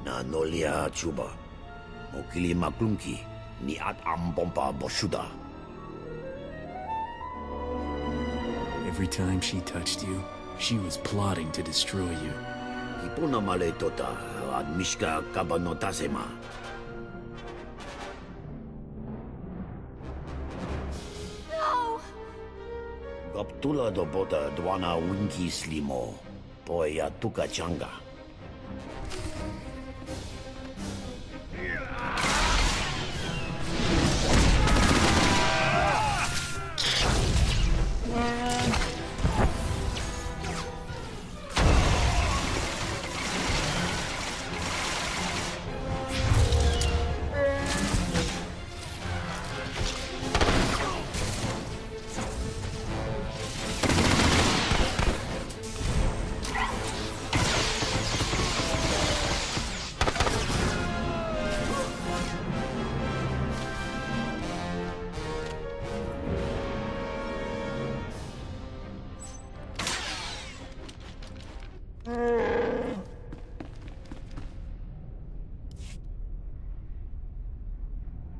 Na nolia chuba. Mokili maklunki. Ni at ambompa boshuda. Every time she touched you, she was plotting to destroy you. Ipuna male tota at mishka kabanotasema. No! Gaptula do bota dwana winki slimo. Poya tuka changa.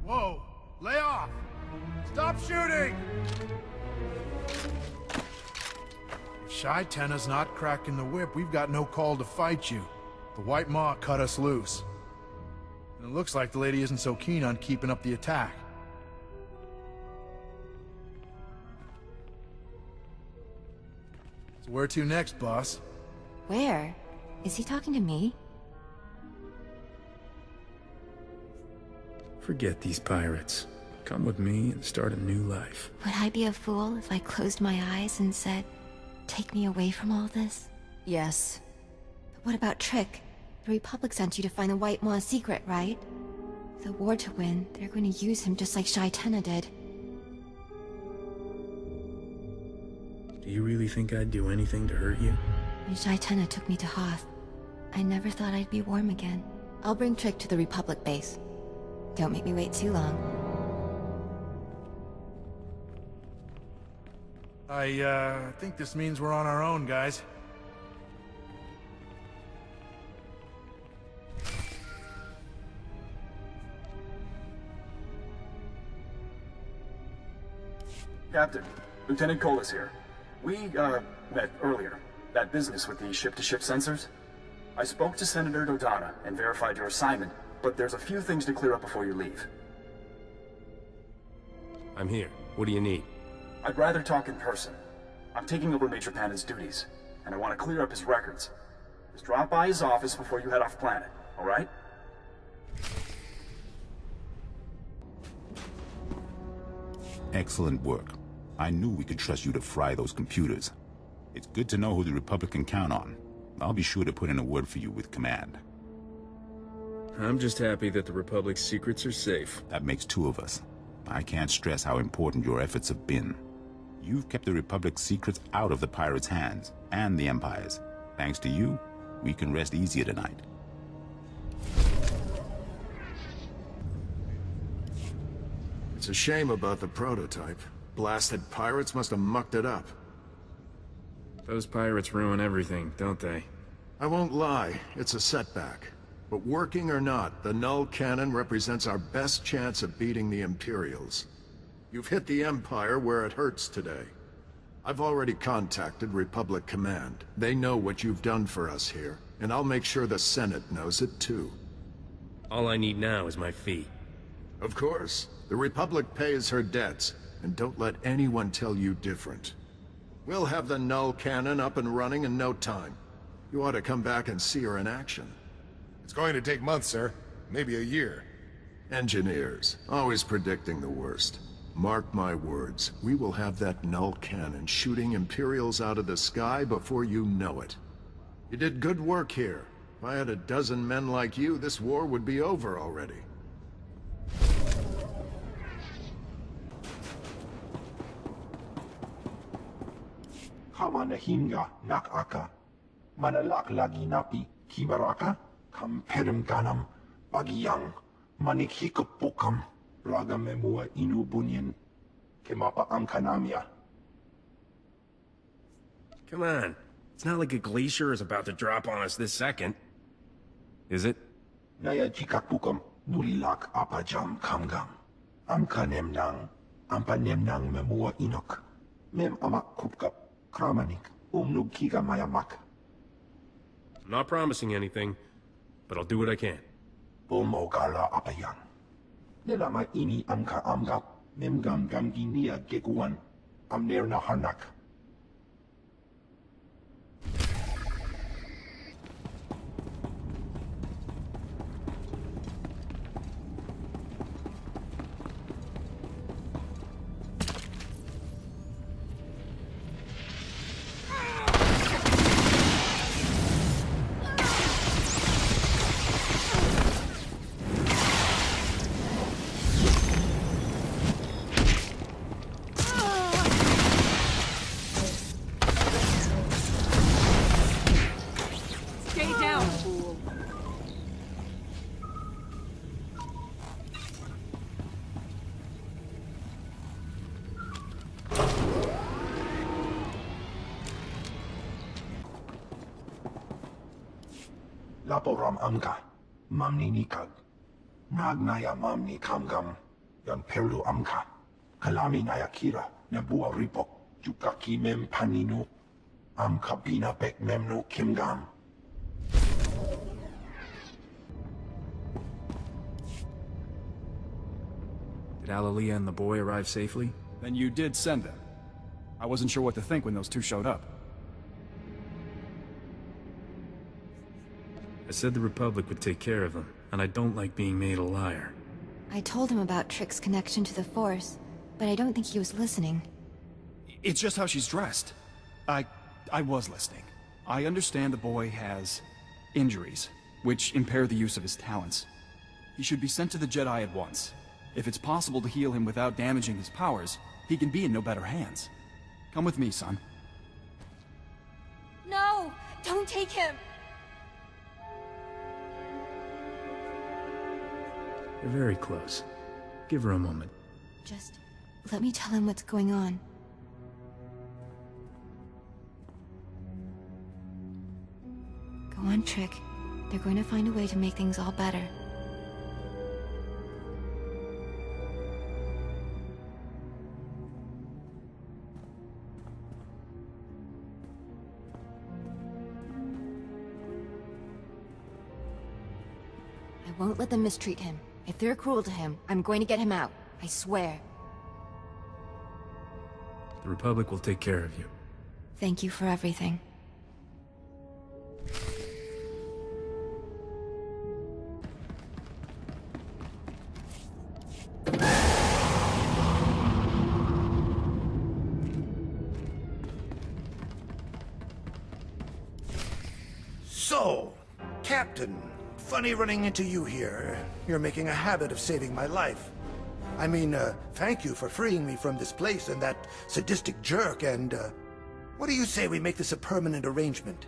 Whoa! Lay off! Stop shooting! If Shy Tenna's not cracking the whip, we've got no call to fight you. The White Maw cut us loose. And it looks like the lady isn't so keen on keeping up the attack. So where to next, boss? Where? Is he talking to me? Forget these pirates. Come with me and start a new life. Would I be a fool if I closed my eyes and said, take me away from all this? Yes. But what about Trick? The Republic sent you to find the White Maw's secret, right? With the war to win, they're going to use him just like Shy Tenna did. Do you really think I'd do anything to hurt you? When Shy Tenna took me to Hoth, I never thought I'd be warm again. I'll bring Trick to the Republic base. Don't make me wait too long. I think this means we're on our own, guys. Captain, Lieutenant Cole is here. We, met earlier. That business with the ship-to-ship sensors. I spoke to Senator Dodonna and verified your assignment, but there's a few things to clear up before you leave. I'm here. What do you need? I'd rather talk in person. I'm taking over Major Panon's duties, and I want to clear up his records. Just drop by his office before you head off planet, all right? Excellent work. I knew we could trust you to fry those computers. It's good to know who the Republic can count on. I'll be sure to put in a word for you with Command. I'm just happy that the Republic's secrets are safe. That makes two of us. I can't stress how important your efforts have been. You've kept the Republic's secrets out of the pirates' hands, and the Empire's. Thanks to you, we can rest easier tonight. It's a shame about the prototype. Blasted pirates must have mucked it up. Those pirates ruin everything, don't they? I won't lie, it's a setback. But working or not, the Null Cannon represents our best chance of beating the Imperials. You've hit the Empire where it hurts today. I've already contacted Republic Command. They know what you've done for us here, and I'll make sure the Senate knows it too. All I need now is my fee. Of course. The Republic pays her debts, and don't let anyone tell you different. We'll have the Null Cannon up and running in no time. You ought to come back and see her in action. It's going to take months, sir. Maybe a year. Engineers, always predicting the worst. Mark my words, we will have that Null Cannon shooting Imperials out of the sky before you know it. You did good work here. If I had a dozen men like you, this war would be over already. Kamanahinga nakaka. Manalak lagi napi kibaraka. Kam perim ganam bagiyang. Manikhikapukam. Braga memua inu bunyan. Kemapa amkanamia. Come on. It's not like a glacier is about to drop on us this second. Is it? Naya jikakpukam nulilak apajam kamgam. Amka nemnang, ampa nemnang memua inok. Mem amak kupkap, kramanik, umnug kiga mayamak. I'm not promising anything, but I'll do what I can. Bumogala apayang. Nelama ini amka amgap, memgam gamginia geguan, amner na hanak. Laporam amka, mamni nikag. Nagnaya mamni kamgam, yan perlu amka. Kalami naya kira, nebua ripok, jukaki mem paninu. Amka bina bek memnu kimgam. Did Alalia and the boy arrive safely? Then you did send them. I wasn't sure what to think when those two showed up. I said the Republic would take care of them, and I don't like being made a liar. I told him about Trick's connection to the Force, but I don't think he was listening. It's just how she's dressed. I was listening. I understand the boy has injuries, which impair the use of his talents. He should be sent to the Jedi at once. If it's possible to heal him without damaging his powers, he can be in no better hands. Come with me, son. No! Don't take him! You're very close. Give her a moment. Just let me tell him what's going on. Go on, Trick. They're going to find a way to make things all better. I won't let them mistreat him. If they're cruel to him, I'm going to get him out. I swear. The Republic will take care of you. Thank you for everything. So, Captain, funny running into you here. You're making a habit of saving my life. I mean, thank you for freeing me from this place and that sadistic jerk, and, what do you say we make this a permanent arrangement?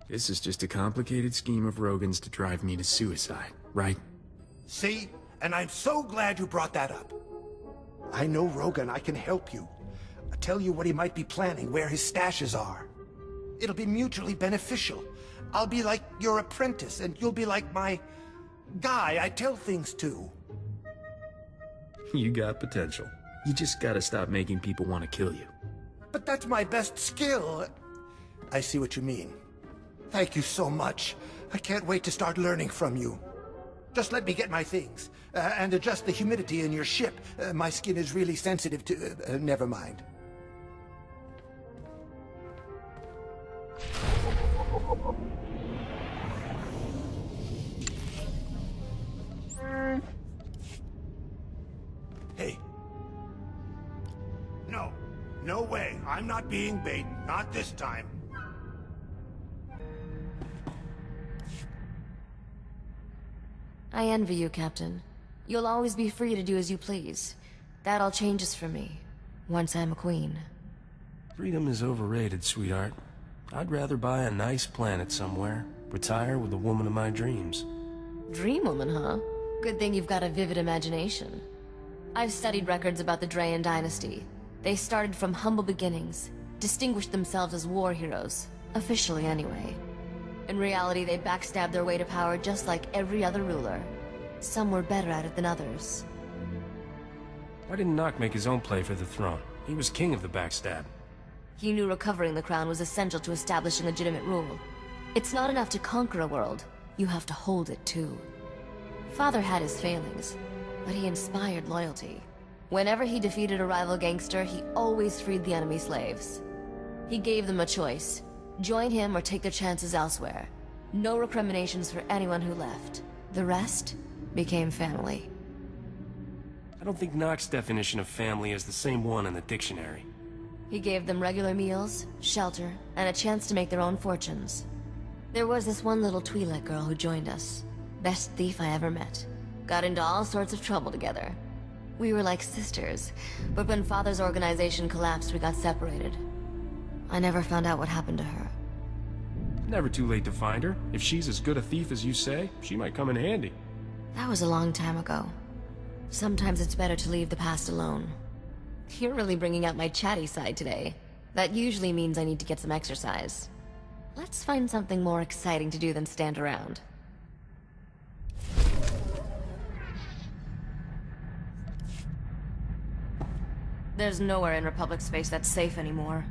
This is just a complicated scheme of Rogan's to drive me to suicide, right? See? And I'm so glad you brought that up. I know Rogan, I can help you. I'll tell you what he might be planning, where his stashes are. It'll be mutually beneficial. I'll be like your apprentice, and you'll be like my guy I tell things to. You got potential. You just gotta stop making people want to kill you. But that's my best skill. I see what you mean. Thank you so much. I can't wait to start learning from you. Just let me get my things, and adjust the humidity in your ship. My skin is really sensitive to... never mind. Hey. No. No way. I'm not being bait. Not this time. I envy you, Captain. You'll always be free to do as you please. That all changes for me, once I'm a queen. Freedom is overrated, sweetheart. I'd rather buy a nice planet somewhere, retire with the woman of my dreams. Dream woman, huh? Good thing you've got a vivid imagination. I've studied records about the Drayan dynasty. They started from humble beginnings, distinguished themselves as war heroes, officially anyway. In reality, they backstabbed their way to power just like every other ruler. Some were better at it than others. Why didn't Nock make his own play for the throne? He was king of the backstab. He knew recovering the crown was essential to establishing legitimate rule. It's not enough to conquer a world, you have to hold it too. Father had his failings, but he inspired loyalty. Whenever he defeated a rival gangster, he always freed the enemy slaves. He gave them a choice: join him or take their chances elsewhere. No recriminations for anyone who left. The rest became family. I don't think Nock's definition of family is the same one in the dictionary. He gave them regular meals, shelter, and a chance to make their own fortunes. There was this one little Twi'lek girl who joined us. Best thief I ever met. Got into all sorts of trouble together. We were like sisters, but when Father's organization collapsed, we got separated. I never found out what happened to her. Never too late to find her. If she's as good a thief as you say, she might come in handy. That was a long time ago. Sometimes it's better to leave the past alone. You're really bringing out my chatty side today. That usually means I need to get some exercise. Let's find something more exciting to do than stand around. There's nowhere in Republic space that's safe anymore.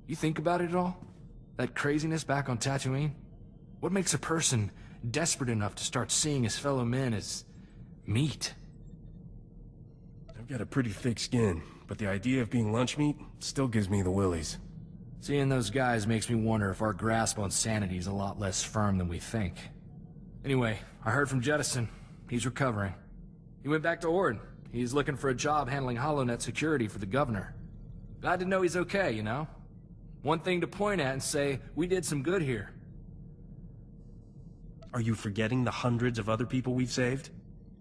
You think about it at all? That craziness back on Tatooine? What makes a person desperate enough to start seeing his fellow men as meat? I've got a pretty thick skin, but the idea of being lunch meat still gives me the willies. Seeing those guys makes me wonder if our grasp on sanity is a lot less firm than we think. Anyway, I heard from Jettison. He's recovering. He went back to Ord. He's looking for a job handling HoloNet security for the governor. Glad to know he's okay, you know? One thing to point at and say, we did some good here. Are you forgetting the hundreds of other people we've saved?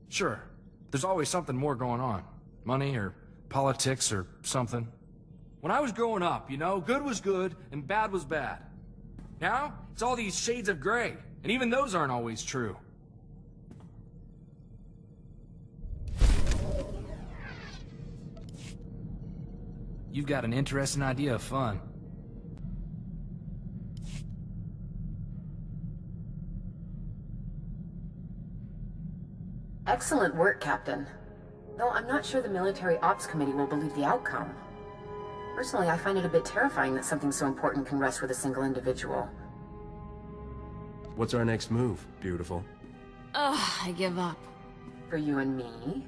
Sure. There's always something more going on. Money or politics or something. When I was growing up, you know, good was good and bad was bad. Now, it's all these shades of gray, and even those aren't always true. You've got an interesting idea of fun. Excellent work, Captain. Though I'm not sure the Military Ops Committee will believe the outcome. Personally, I find it a bit terrifying that something so important can rest with a single individual. What's our next move, beautiful? Ugh, I give up. For you and me?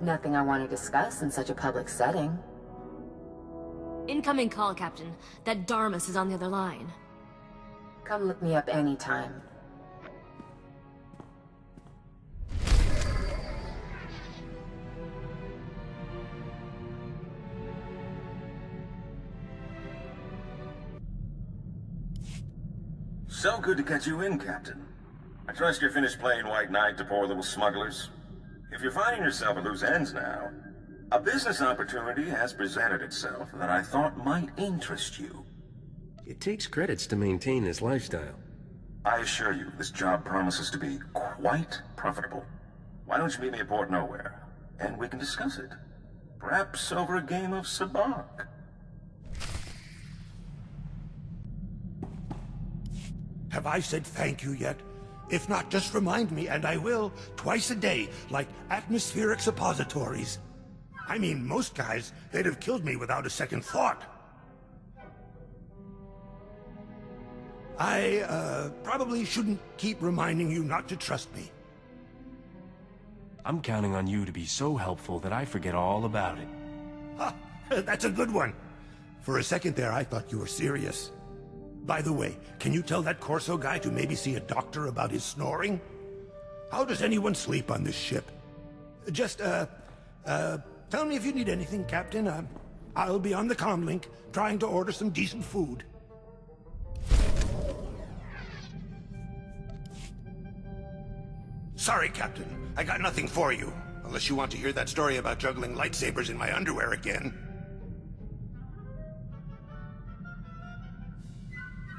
Nothing I want to discuss in such a public setting. Incoming call, Captain. That Darmus is on the other line. Come look me up anytime. So good to catch you in, Captain. I trust you're finished playing White Knight to poor little smugglers. If you're finding yourself at loose ends now, a business opportunity has presented itself that I thought might interest you. It takes credits to maintain this lifestyle. I assure you, this job promises to be quite profitable. Why don't you meet me at Port Nowhere, and we can discuss it. Perhaps over a game of sabacc. Have I said thank you yet? If not, just remind me, and I will, twice a day, like atmospheric suppositories. I mean, most guys, they'd have killed me without a second thought. I, probably shouldn't keep reminding you not to trust me. I'm counting on you to be so helpful that I forget all about it. Ha! That's a good one. For a second there, I thought you were serious. By the way, can you tell that Corso guy to maybe see a doctor about his snoring? How does anyone sleep on this ship? Just, tell me if you need anything, Captain. I'll be on the comlink, trying to order some decent food. Sorry, Captain. I got nothing for you. Unless you want to hear that story about juggling lightsabers in my underwear again.